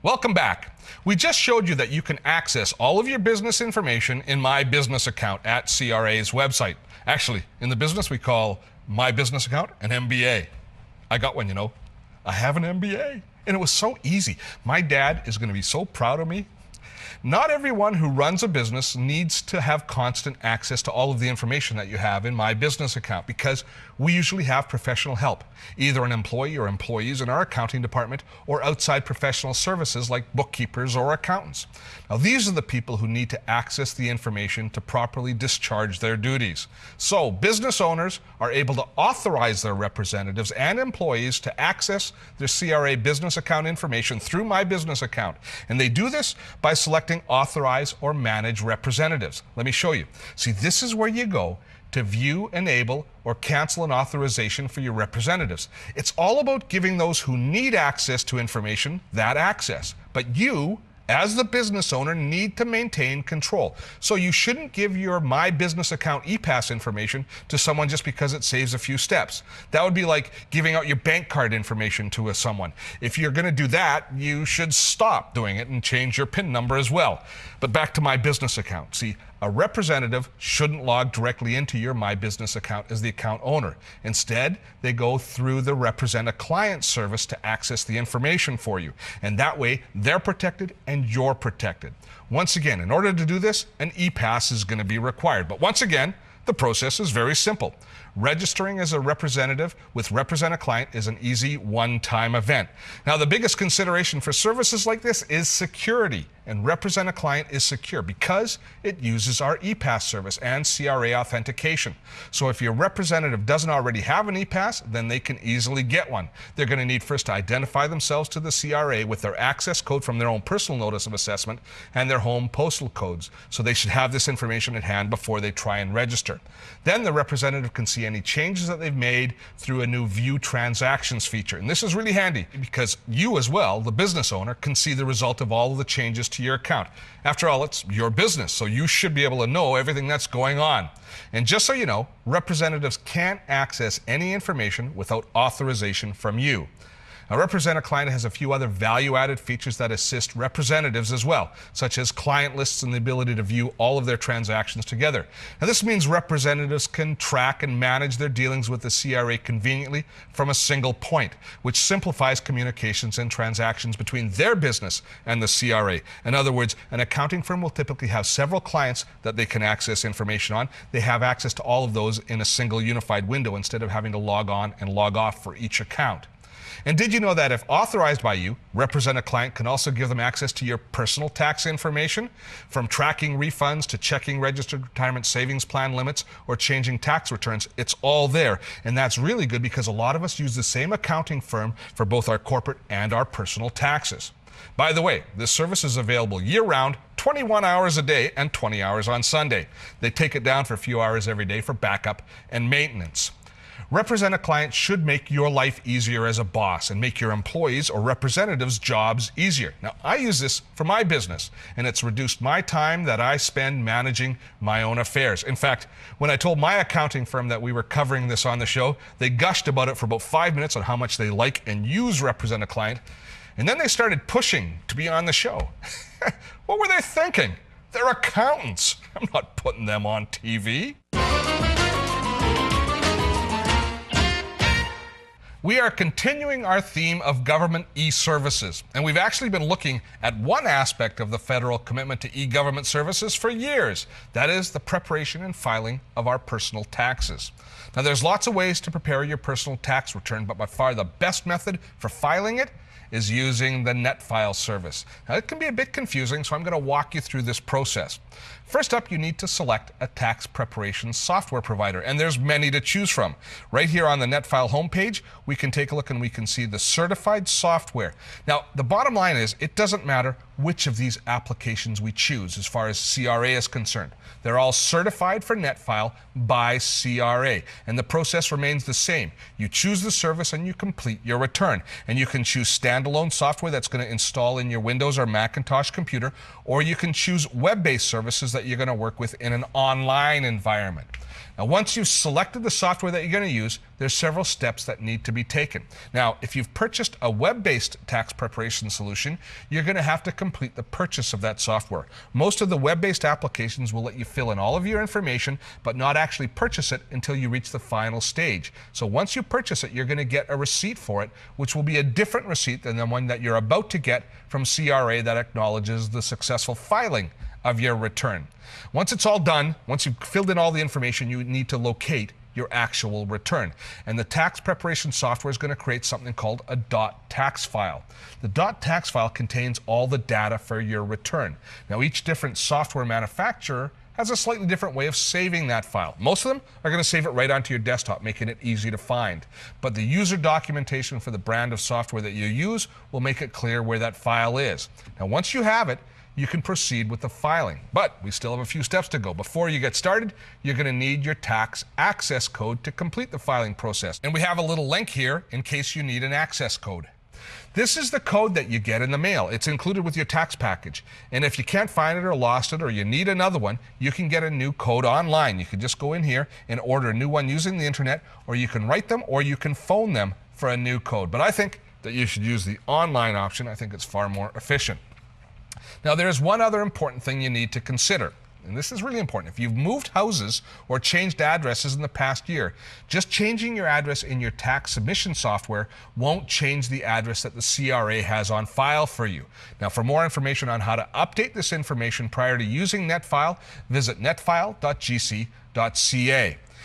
Welcome back. We just showed you that you can access all of your business information in My Business Account at CRA's website. Actually, in the business, we call My Business Account an MBA. I got one, you know. I have an MBA. And it was so easy. My dad is going to be so proud of me. Not everyone who runs a business needs to have constant access to all of the information that you have in My Business Account because we usually have professional help, either an employee or employees in our accounting department or outside professional services like bookkeepers or accountants. Now, these are the people who need to access the information to properly discharge their duties. So, business owners are able to authorize their representatives and employees to access their CRA business account information through My Business Account. And they do this by selecting authorize or manage representatives. Let me show you. See, this is where you go to view, enable, or cancel an authorization for your representatives. It's all about giving those who need access to information that access. But you, as the business owner, need to maintain control. So you shouldn't give your My Business Account ePass information to someone just because it saves a few steps. That would be like giving out your bank card information to someone. If you're going to do that, you should stop doing it and change your PIN number as well. But back to My Business Account. See, a representative shouldn't log directly into your My Business Account as the account owner. Instead, they go through the Represent a Client service to access the information for you. And that way, they're protected and you're protected. Once again, in order to do this, an ePass is going to be required. But once again, the process is very simple. Registering as a representative with Represent a Client is an easy one-time event. Now, the biggest consideration for services like this is security. And Represent a Client is secure because it uses our ePass service and CRA authentication. So if your representative doesn't already have an ePass, then they can easily get one. They're going to need first to identify themselves to the CRA with their access code from their own personal notice of assessment and their home postal codes. So they should have this information at hand before they try and register. Then the representative can see any changes that they've made through a new View Transactions feature. And this is really handy because you as well, the business owner, can see the result of all of the changes to your account. After all, it's your business, so you should be able to know everything that's going on. And just so you know, representatives can't access any information without authorization from you. Now, Represent a Client has a few other value-added features that assist representatives as well, such as client lists and the ability to view all of their transactions together. Now, this means representatives can track and manage their dealings with the CRA conveniently from a single point, which simplifies communications and transactions between their business and the CRA. In other words, an accounting firm will typically have several clients that they can access information on. They have access to all of those in a single unified window instead of having to log on and log off for each account. And did you know that if authorized by you, Represent a Client can also give them access to your personal tax information, from tracking refunds to checking registered retirement savings plan limits or changing tax returns? It's all there. And that's really good because a lot of us use the same accounting firm for both our corporate and our personal taxes. By the way, this service is available year-round, 21 hours a day and 20 hours on Sunday. They take it down for a few hours every day for backup and maintenance. Represent a Client should make your life easier as a boss and make your employees or representatives' jobs easier. Now, I use this for my business, and it's reduced my time that I spend managing my own affairs. In fact, when I told my accounting firm that we were covering this on the show, they gushed about it for about 5 minutes on how much they like and use Represent a Client, and then they started pushing to be on the show. What were they thinking? They're accountants. I'm not putting them on TV. We are continuing our theme of government e-services, and we've actually been looking at one aspect of the federal commitment to e-government services for years. That is the preparation and filing of our personal taxes. Now, there's lots of ways to prepare your personal tax return, but by far the best method for filing it is using the NetFile service. Now, it can be a bit confusing, so I'm going to walk you through this process. First up, you need to select a tax preparation software provider, and there's many to choose from. Right here on the NetFile homepage, we can take a look and we can see the certified software. Now, the bottom line is it doesn't matter which of these applications we choose as far as CRA is concerned. They're all certified for NetFile by CRA, and the process remains the same. You choose the service and you complete your return, and you can choose standalone software that's going to install in your Windows or Macintosh computer, or you can choose web-based services that you're going to work with in an online environment. Now, once you've selected the software that you're going to use, there's several steps that need to be taken. Now, if you've purchased a web-based tax preparation solution, you're going to have to complete the purchase of that software. Most of the web-based applications will let you fill in all of your information, but not actually purchase it until you reach the final stage. So once you purchase it, you're going to get a receipt for it, which will be a different receipt than the one that you're about to get from CRA that acknowledges the successful filing of your return. Once it's all done, once you've filled in all the information, you need to locate your actual return. And the tax preparation software is going to create something called a .tax file. The .tax file contains all the data for your return. Now, each different software manufacturer has a slightly different way of saving that file. Most of them are going to save it right onto your desktop, making it easy to find. But the user documentation for the brand of software that you use will make it clear where that file is. Now, once you have it, you can proceed with the filing. But we still have a few steps to go. Before you get started, you're going to need your tax access code to complete the filing process. And we have a little link here in case you need an access code. This is the code that you get in the mail. It's included with your tax package. And if you can't find it or lost it or you need another one, you can get a new code online. You can just go in here and order a new one using the internet, or you can write them, or you can phone them for a new code. But I think that you should use the online option. I think it's far more efficient. Now, there's one other important thing you need to consider, and this is really important. If you've moved houses or changed addresses in the past year, just changing your address in your tax submission software won't change the address that the CRA has on file for you. Now, for more information on how to update this information prior to using NetFile, visit netfile.gc.ca.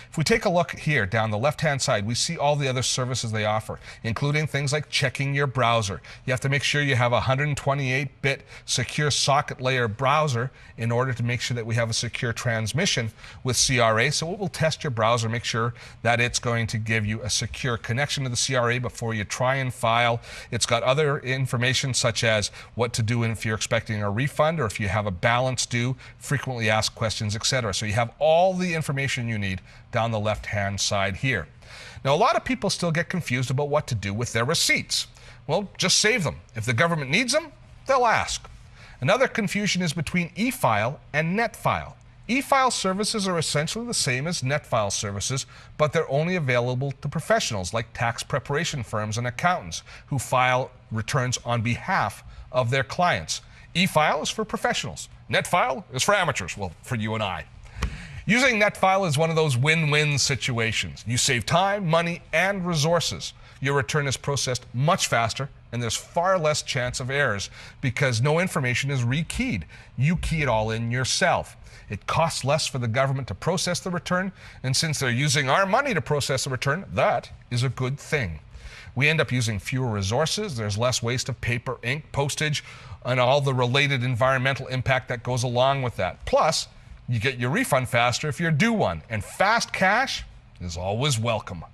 If we take a look here down the left-hand side, we see all the other services they offer, including things like checking your browser. You have to make sure you have a 128-bit secure socket layer browser in order to make sure that we have a secure transmission with CRA. So it will test your browser, make sure that it's going to give you a secure connection to the CRA before you try and file. It's got other information such as what to do if you're expecting a refund or if you have a balance due, frequently asked questions, etc. So you have all the information you need down the left-hand side here. Now, a lot of people still get confused about what to do with their receipts. Well, just save them. If the government needs them, they'll ask. Another confusion is between e-file and NetFile. E-file services are essentially the same as NetFile services, but they're only available to professionals like tax preparation firms and accountants who file returns on behalf of their clients. E-file is for professionals. NetFile is for amateurs, well, for you and I. Using NetFile is one of those win-win situations. You save time, money, and resources. Your return is processed much faster, and there's far less chance of errors because no information is rekeyed. You key it all in yourself. It costs less for the government to process the return, and since they're using our money to process the return, that is a good thing. We end up using fewer resources. There's less waste of paper, ink, postage, and all the related environmental impact that goes along with that. Plus, you get your refund faster if you're due one, and fast cash is always welcome.